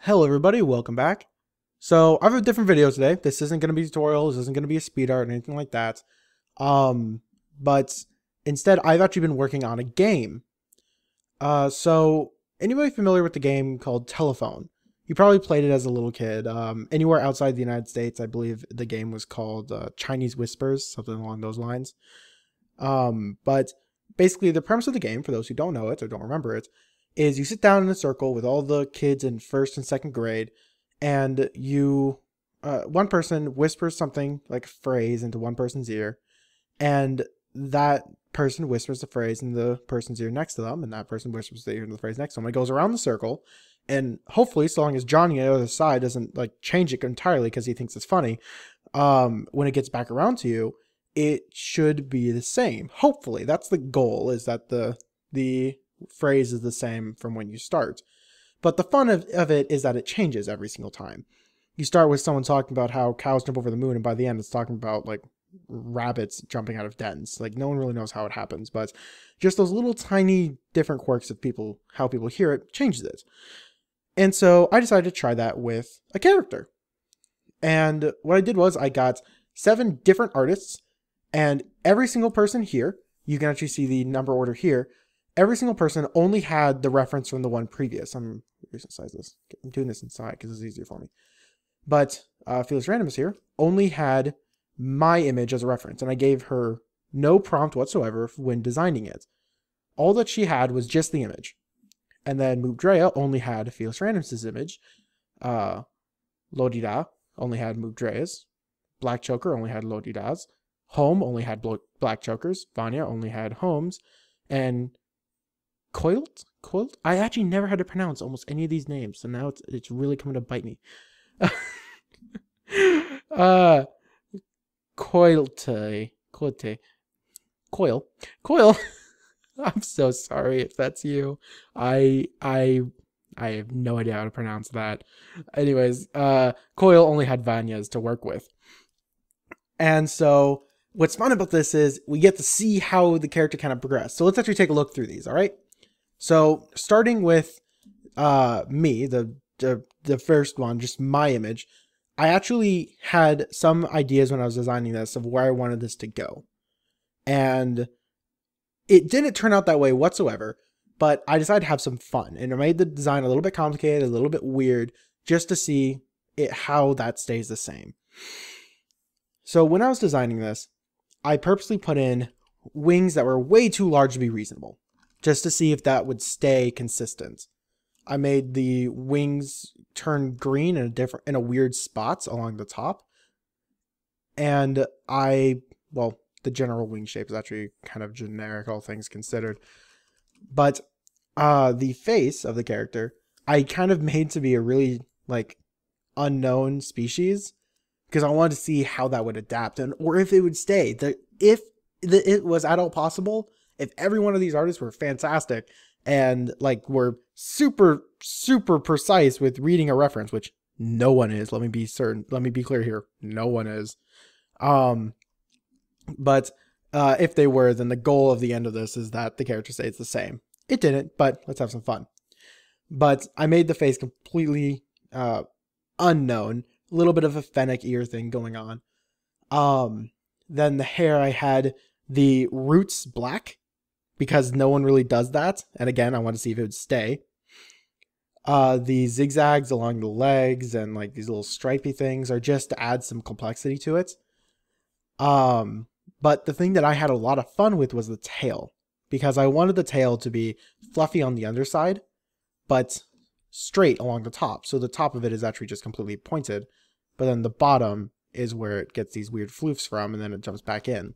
Hello everybody, welcome back. So I have a different video today. This isn't going to be a tutorial, this isn't going to be a speed art or anything like that. But instead I've actually been working on a game. So anybody familiar with the game called Telephone? You probably played it as a little kid. Anywhere outside the United States, I believe the game was called Chinese Whispers, something along those lines. But basically the premise of the game, for those who don't know it or don't remember it, is you sit down in a circle with all the kids in first and second grade, and one person whispers something like a phrase into one person's ear, and that person whispers the phrase in the person's ear next to them, and that person whispers the ear in the phrase next to them. It goes around the circle, and hopefully, so long as Johnny on the other side doesn't like change it entirely because he thinks it's funny, when it gets back around to you, it should be the same. Hopefully, that's the goal. Is that the phrase is the same from when you start. But the fun of it is that it changes every single time. You start with someone talking about how cows jump over the moon, and by the end it's talking about like rabbits jumping out of dens. Like no one really knows how it happens, but just those little tiny different quirks of how people hear it changes it. And so I decided to try that with a character. And what I did was I got 7 different artists, and every single person here, you can actually see the number order here, every single person only had the reference from the one previous. I'm doing this inside because it's easier for me. But Fearless Randomness here only had my image as a reference, and I gave her no prompt whatsoever when designing it. All that she had was just the image. And then Moobdrea only had Fearless Randomness' image. Lodida only had Moobdrea's. Black Choker only had Lodida's. Home only had Black Choker's. Vanya only had Home's. And Coilt? I actually never had to pronounce almost any of these names, so now it's really coming to bite me. Coil. I'm so sorry if that's you. I have no idea how to pronounce that. Anyways, Coil only had Vanya's to work with. And so what's fun about this is we get to see how the character kind of progressed. So let's actually take a look through these, all right? So starting with me, the first one, just my image, I actually had some ideas when I was designing this of where I wanted this to go. And it didn't turn out that way whatsoever, but I decided to have some fun. And I made the design a little bit complicated, a little bit weird, just to see how that stays the same. So when I was designing this, I purposely put in wings that were way too large to be reasonable, just to see if that would stay consistent. I made the wings turn green in a weird spots along the top. And the general wing shape is actually kind of generic, all things considered. But the face of the character, I kind of made to be a really like unknown species, because I wanted to see how that would adapt or if it would stay. If it was at all possible, if every one of these artists were fantastic and like were super, super precise with reading a reference, which no one is. Let me be clear here. No one is. But if they were, then the goal of the end of this is that the character stays the same. It didn't, but let's have some fun. But I made the face completely unknown. A little bit of a fennec ear thing going on. Then the hair, I had the roots black because no one really does that. And again, I want to see if it would stay. The zigzags along the legs and like these little stripy things are just to add some complexity to it. But the thing that I had a lot of fun with was the tail, because I wanted the tail to be fluffy on the underside, but straight along the top. So the top of it is actually just completely pointed, but then the bottom is where it gets these weird floofs from, and then it jumps back in.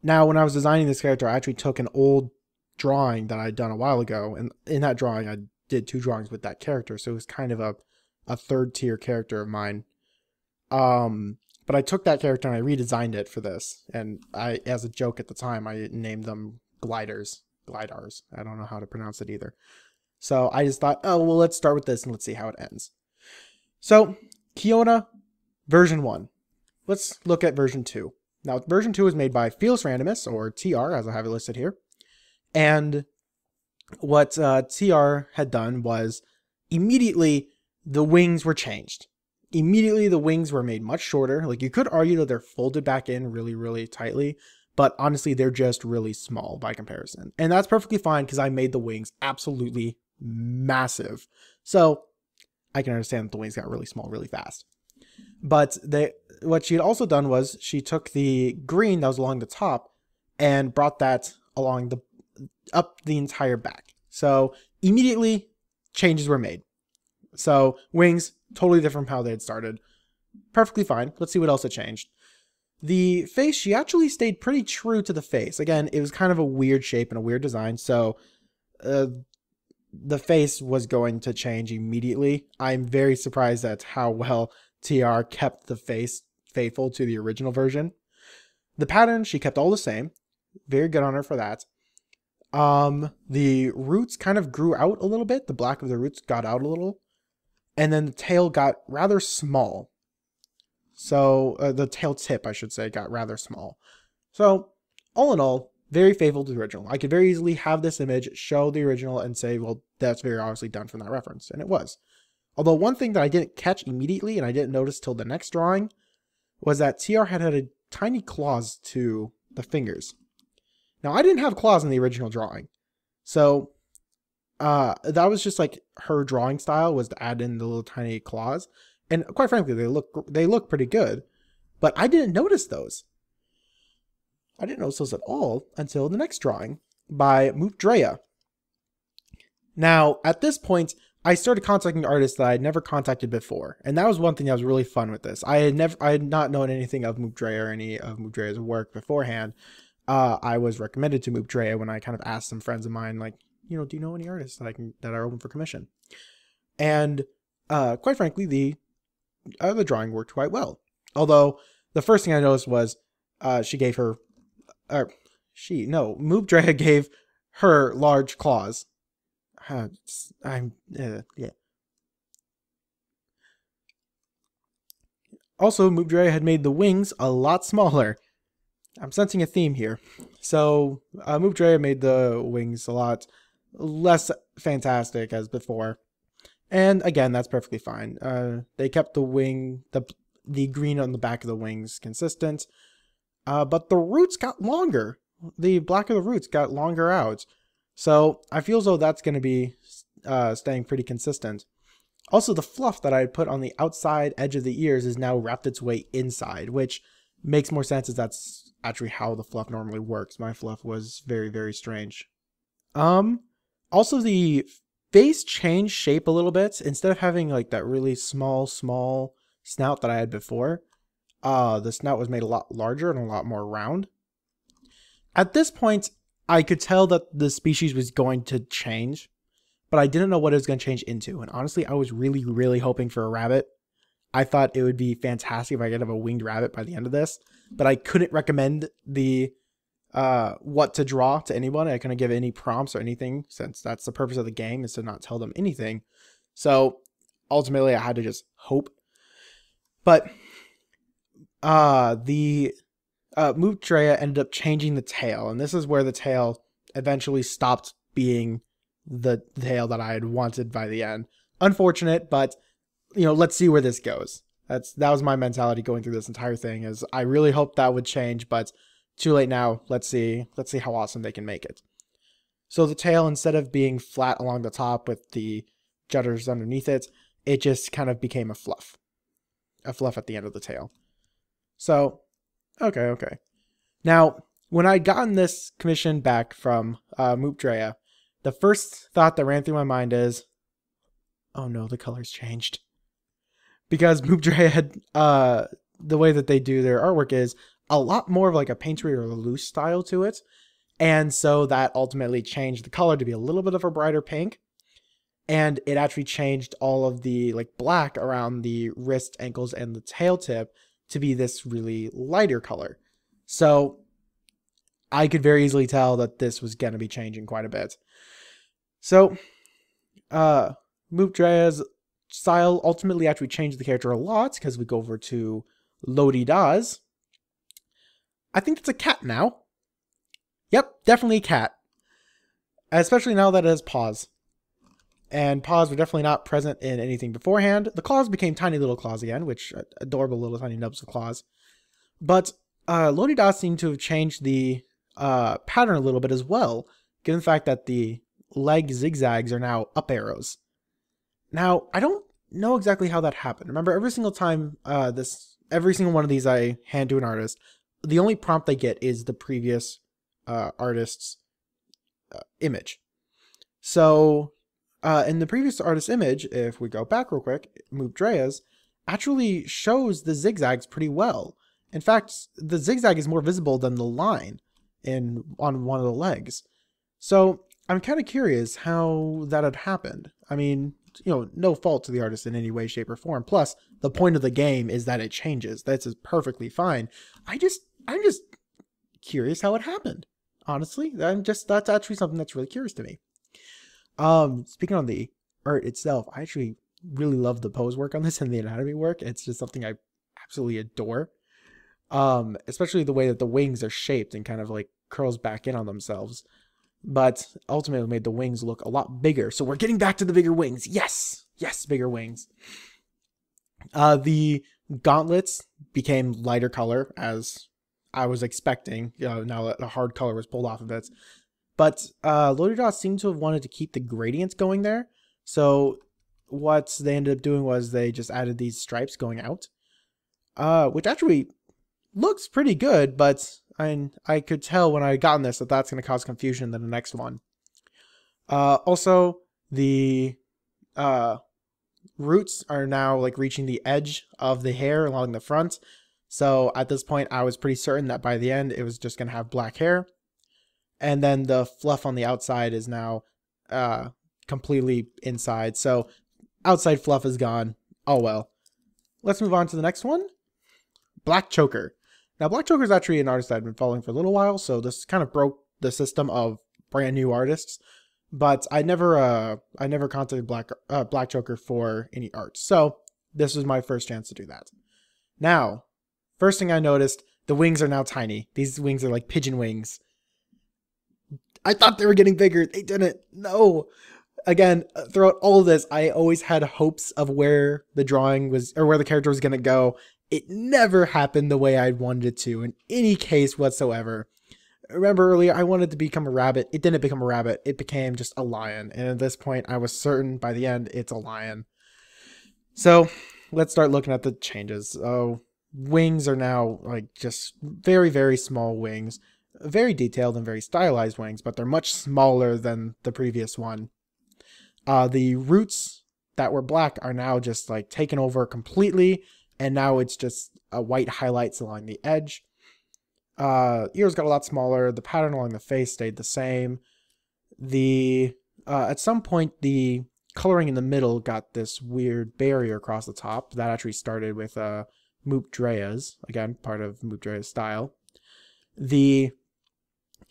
Now, when I was designing this character, I actually took an old drawing that I'd done a while ago, and in that drawing, I did 2 drawings with that character, so it was kind of a third-tier character of mine. But I took that character and I redesigned it for this, and as a joke at the time, I named them Glidars. I don't know how to pronounce it either. So I just thought, oh, well, let's start with this and let's see how it ends. So, Kiona, version 1. Let's look at version 2. Now, version 2 is made by Fearless Randomness, or TR, as I have it listed here. And what TR had done was immediately the wings were changed. Immediately, the wings were made much shorter. Like, you could argue that they're folded back in really, really tightly, but honestly, they're just really small by comparison. And that's perfectly fine because I made the wings absolutely massive. So I can understand that the wings got really small really fast. But what she had also done was she took the green that was along the top and brought that along up the entire back. So immediately changes were made. So wings, totally different from how they had started. Perfectly fine. Let's see what else had changed. The face, she actually stayed pretty true to the face. Again, it was kind of a weird shape and a weird design. So the face was going to change immediately. I'm very surprised at how well TR kept the face faithful to the original version. The pattern, she kept all the same. Very good on her for that. The roots kind of grew out a little bit. The black of the roots got out a little. And then the tail got rather small. So the tail tip, I should say, got rather small. So all in all, very faithful to the original. I could very easily have this image, show the original, and say, well, that's very obviously done from that reference. And it was. Although one thing that I didn't catch immediately, and I didn't notice till the next drawing, was that TR had a tiny claws to the fingers. Now, I didn't have claws in the original drawing. So that was just like her drawing style, was to add in the little tiny claws. And quite frankly, they look pretty good. But I didn't notice those. I didn't notice those at all until the next drawing by Moopdrea. Now, at this point, I started contacting artists that I had never contacted before. And that was one thing that was really fun with this. I had not known anything of Moopdrea or any of Moopdrea's work beforehand. I was recommended to Moopdrea when I kind of asked some friends of mine, like, you know, do you know any artists that are open for commission? And quite frankly, the drawing worked quite well. Although the first thing I noticed was Moopdrea gave her large claws. Yeah. Also, Moopdrea had made the wings a lot smaller. I'm sensing a theme here. So, Moopdrea made the wings a lot less fantastic as before. And again, that's perfectly fine. They kept the green on the back of the wings consistent. But the roots got longer. The black of the roots got longer out. So I feel as though that's going to be staying pretty consistent. Also, the fluff that I had put on the outside edge of the ears is now wrapped its way inside, which makes more sense as that's actually how the fluff normally works. My fluff was very, very strange. Also, the face changed shape a little bit. Instead of having like that really small snout that I had before, the snout was made a lot larger and a lot more round. At this point, I could tell that the species was going to change, but I didn't know what it was going to change into. And honestly, I was really, really hoping for a rabbit. I thought it would be fantastic if I could have a winged rabbit by the end of this, but I couldn't recommend the what to draw to anyone. I couldn't give any prompts or anything, since that's the purpose of the game, is to not tell them anything. So ultimately, I had to just hope. But Moopdrea ended up changing the tail, and this is where the tail eventually stopped being the tail that I had wanted by the end. Unfortunate, but you know, let's see where this goes. That was my mentality going through this entire thing, is I really hoped that would change, but too late now. Let's see how awesome they can make it. So the tail, instead of being flat along the top with the jutters underneath it, it just kind of became a fluff at the end of the tail. So okay. Now, when I'd gotten this commission back from Moopdrea, the first thought that ran through my mind is, oh no, the colors changed. Because Moopdrea had, the way that they do their artwork is a lot more of like a painterly or a loose style to it. And so that ultimately changed the color to be a little bit of a brighter pink. And it actually changed all of the like black around the wrist, ankles, and the tail tip to be this really lighter color. So I could very easily tell that this was going to be changing quite a bit. So Moopdrea's style ultimately actually changed the character a lot, because we go over to Lodi Daz. I think it's a cat now. Yep, definitely a cat. Especially now that it has paws. And paws were definitely not present in anything beforehand. The claws became tiny little claws again, which adorable little tiny nubs of claws. But Lodi-Da seemed to have changed the pattern a little bit as well, given the fact that the leg zigzags are now up arrows. Now, I don't know exactly how that happened. Remember, every single time every single one of these I hand to an artist, the only prompt they get is the previous artist's image. So, in the previous artist's image, if we go back real quick, Moop Drea's actually shows the zigzags pretty well. In fact, the zigzag is more visible than the line on one of the legs. So, I'm kind of curious how that had happened. I mean, no fault to the artist in any way, shape, or form. Plus, the point of the game is that it changes. That's perfectly fine. I'm just curious how it happened. Honestly, that's actually something that's really curious to me. Speaking on the art itself, I actually really love the pose work on this and the anatomy work. It's just something I absolutely adore. Especially the way that the wings are shaped and kind of like curls back in on themselves. But ultimately made the wings look a lot bigger. So we're getting back to the bigger wings. Yes, bigger wings. The gauntlets became lighter color as I was expecting, now that the hard color was pulled off of it. But Lodi-Da seemed to have wanted to keep the gradients going there. So what they ended up doing was they just added these stripes going out, which actually looks pretty good, but I could tell when I got on this that's going to cause confusion in the next one. Also, the roots are now like reaching the edge of the hair along the front. So at this point, I was pretty certain that by the end, it was just going to have black hair. And then the fluff on the outside is now completely inside. So outside fluff is gone. Oh well. Let's move on to the next one. Black Choker. Now, Black Choker is actually an artist I've been following for a little while, so this kind of broke the system of brand new artists. But I never contacted Black Choker for any art, so this was my first chance to do that. Now, first thing I noticed, the wings are now tiny. These wings are like pigeon wings. I thought they were getting bigger. They didn't. No. Again, throughout all of this, I always had hopes of where the drawing was, or where the character was going to go. It never happened the way I wanted it to, in any case whatsoever. Remember earlier, I wanted to become a rabbit. It didn't become a rabbit. It became just a lion. And at this point, I was certain by the end, it's a lion. So, let's start looking at the changes. So, wings are now like just very, very small wings. Very detailed and very stylized wings, but they're much smaller than the previous one. The roots that were black are now just like taken over completely, and now it's just white highlights along the edge. Ears got a lot smaller. The pattern along the face stayed the same. At some point, the coloring in the middle got this weird barrier across the top. That actually started with Moop Drea's, again, part of Moop Drea's style. The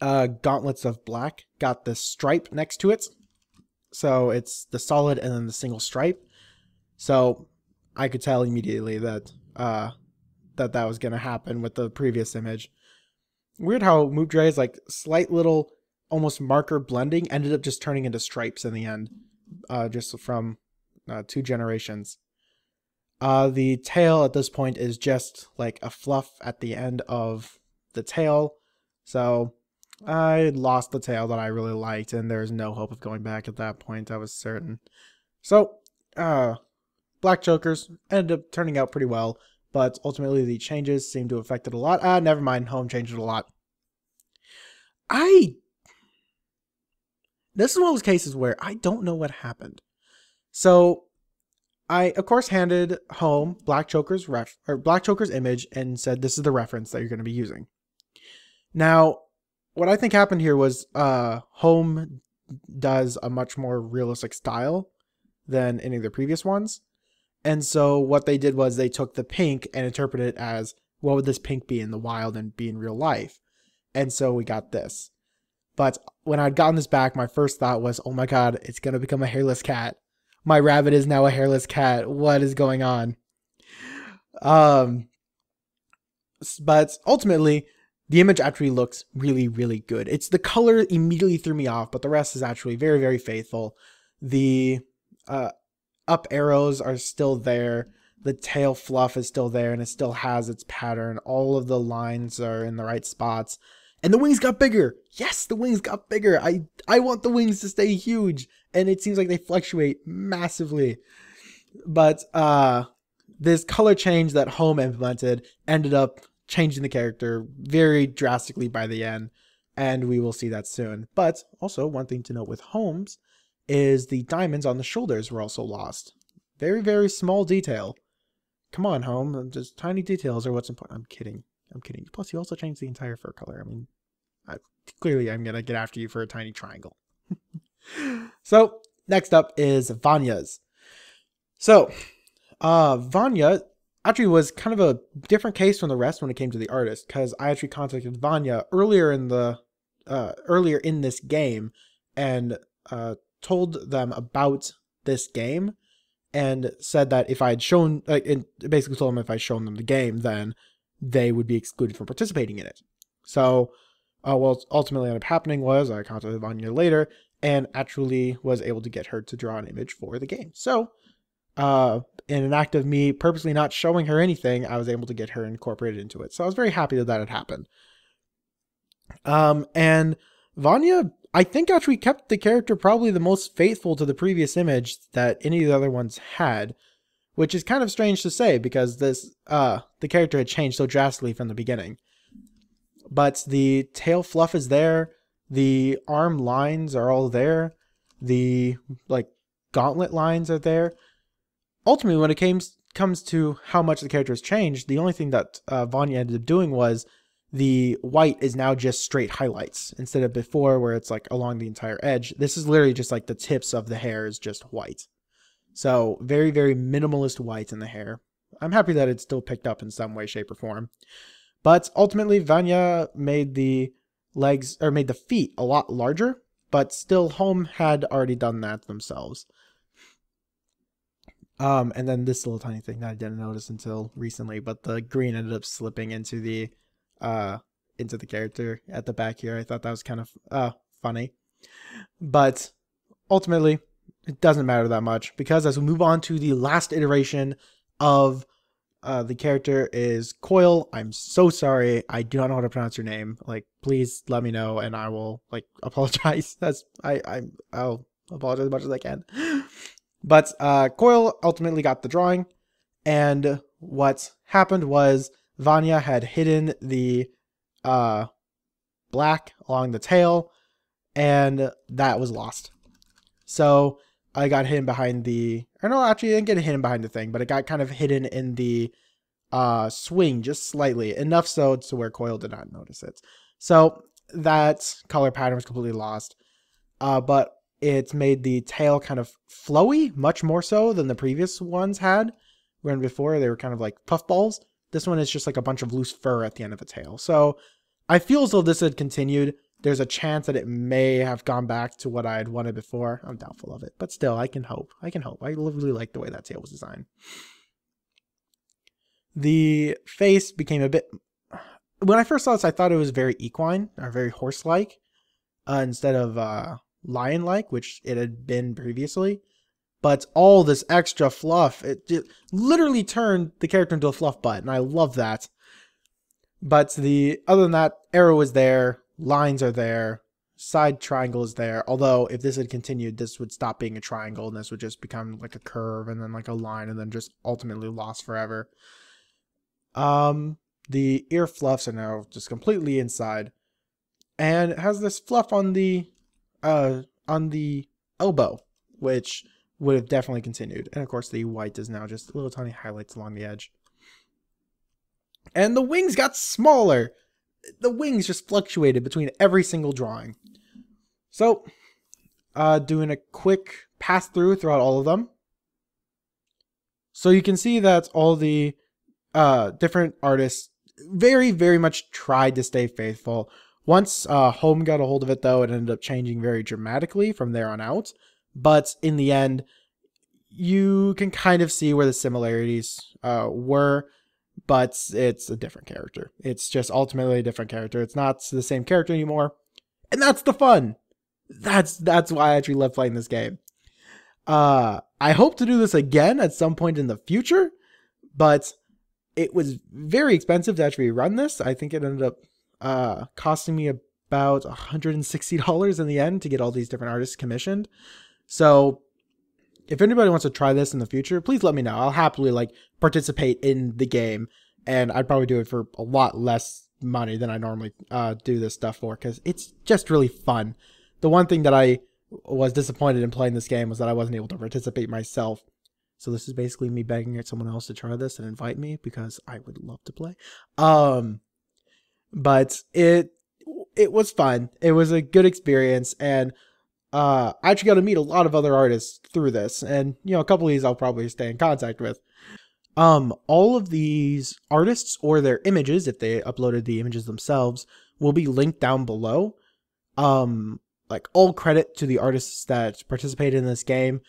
gauntlets of black got this stripe next to it. So it's the solid and then the single stripe. So I could tell immediately that that was going to happen with the previous image. Weird how Moop Drea's like slight little almost marker blending ended up just turning into stripes in the end, just from 2 generations. The tail at this point is just like a fluff at the end of the tail. So I lost the tail that I really liked, and there's no hope of going back at that point, I was certain. So, Black Chokers ended up turning out pretty well, but ultimately the changes seem to have affected a lot. Never mind, Home changed it a lot. This is one of those cases where I don't know what happened. So, I, of course, handed Home Black Choker's image and said, this is the reference that you're going to be using. Now, what I think happened here was Home does a much more realistic style than any of the previous ones. And so what they did was they took the pink and interpreted it as, what would this pink be in the wild and be in real life? And so we got this. But when I'd gotten this back, my first thought was, oh my god, it's going to become a hairless cat. My rabbit is now a hairless cat. What is going on? But ultimately, the image actually looks really, really good. It's the color immediately threw me off, but the rest is actually very, very faithful. The up arrows are still there. The tail fluff is still there, and it still has its pattern. All of the lines are in the right spots. And the wings got bigger. Yes, the wings got bigger. I want the wings to stay huge. And it seems like they fluctuate massively. But this color change that Home implemented ended up changing the character very drastically by the end. And we will see that soon. But also, one thing to note with Home's is the diamonds on the shoulders were also lost. Very, very small detail. Come on, Home. Just tiny details are what's important. I'm kidding. I'm kidding. Plus, you also changed the entire fur color. I mean, clearly I'm going to get after you for a tiny triangle. So, next up is Vanya's. So, Vanya actually was kind of a different case from the rest when it came to the artist, because I actually contacted Vanya earlier in this game and told them about this game and said that if I had shown, basically told them if I'd shown them the game, then they would be excluded from participating in it. So, what ultimately ended up happening was I contacted Vanya later and actually was able to get her to draw an image for the game. So, in an act of me purposely not showing her anything, I was able to get her incorporated into it. So I was very happy that that had happened. And Vanya, I think, actually kept the character probably the most faithful to the previous image that any of the other ones had, which is kind of strange to say because this the character had changed so drastically from the beginning. But the tail fluff is there, the arm lines are all there, the gauntlet lines are there. Ultimately, when it comes to how much the character has changed, the only thing that Vanya ended up doing was the white is now just straight highlights instead of before where it's like along the entire edge. This is literally just like the tips of the hair is just white. So very, very minimalist white in the hair. I'm happy that it's still picked up in some way, shape, or form. But ultimately, Vanya made the feet a lot larger, but still Home had already done that themselves. And then this little tiny thing that I didn't notice until recently, but the green ended up slipping into the character at the back here. I thought that was kind of funny. But ultimately, it doesn't matter that much because as we move on to the last iteration of the character is Coil. I'm so sorry. I do not know how to pronounce your name. Please let me know and I will apologize. I'll apologize as much as I can. But Coil ultimately got the drawing, and what happened was Vanya had hidden the black along the tail, and that was lost. So I got hidden behind I didn't get hidden behind the thing, but it got kind of hidden in the swing just slightly, enough so to where Coil did not notice it. So that color pattern was completely lost, but it's made the tail kind of flowy, much more so than the previous ones had. When before they were kind of like puffballs. This one is just like a bunch of loose fur at the end of the tail. So I feel as though this had continued. There's a chance that it may have gone back to what I had wanted before. I'm doubtful of it, but still, I can hope. I really like the way that tail was designed. The face became a bit... When I first saw this, I thought it was very equine, or very horse-like, instead of lion-like, which it had been previously. But all this extra fluff, it literally turned the character into a fluff butt, and I love that. But other than that, arrow is there, lines are there, side triangle is there. Although if this had continued, this would stop being a triangle, and this would just become like a curve, and then like a line, and then just ultimately lost forever. The ear fluffs are now just completely inside, and it has this fluff on the elbow, which would have definitely continued. And of course the white is now just little tiny highlights along the edge. And the wings got smaller. The wings just fluctuated between every single drawing. So, doing a quick pass through throughout all of them. So you can see that all the different artists very, very much tried to stay faithful. Once Home got a hold of it, though, it ended up changing very dramatically from there on out. But in the end, you can kind of see where the similarities were, but it's a different character. It's just ultimately a different character. It's not the same character anymore, and that's the fun. That's why I actually love playing this game. I hope to do this again at some point in the future, but it was very expensive to actually run this. I think it ended up costing me about $160 in the end to get all these different artists commissioned. So if anybody wants to try this in the future, please let me know. I'll happily like participate in the game, and I'd probably do it for a lot less money than I normally do this stuff for, because it's just really fun. The one thing that I was disappointed in playing this game was that I wasn't able to participate myself. So this is basically me begging at someone else to try this and invite me, because I would love to play. But it was fun. It was a good experience, and I actually got to meet a lot of other artists through this, and you know, a couple of these I'll probably stay in contact with. All of these artists or their images, if they uploaded the images themselves, will be linked down below. Like all credit to the artists that participated in this game,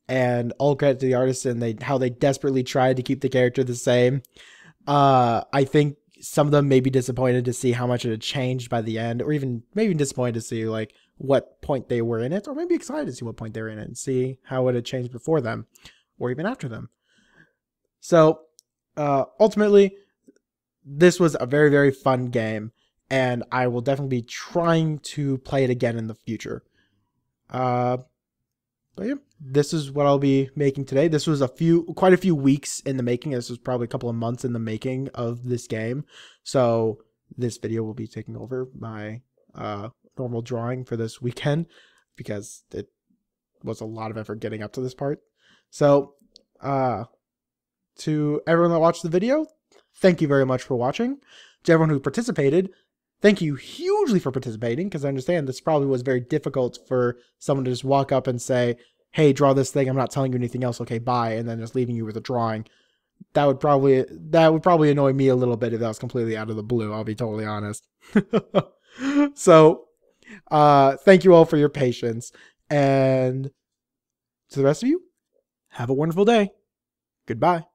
and all credit to the artists and how they desperately tried to keep the character the same. I think some of them may be disappointed to see how much it had changed by the end, or even maybe disappointed to see like what point they were in it, or maybe excited to see what point they were in it and see how it had changed before them or even after them. So ultimately, this was a very, very fun game, and I will definitely be trying to play it again in the future. But yeah, this is what I'll be making today. This was quite a few weeks in the making. This was probably a couple of months in the making of this game. So this video will be taking over my normal drawing for this weekend, because it was a lot of effort getting up to this part. So to everyone that watched the video, thank you very much for watching. To everyone who participated, thank you hugely for participating, because I understand this probably was very difficult for someone to just walk up and say, hey, draw this thing, I'm not telling you anything else, okay, bye, and then just leaving you with a drawing. That would probably annoy me a little bit if that was completely out of the blue, I'll be totally honest. So, thank you all for your patience, and to the rest of you, have a wonderful day. Goodbye.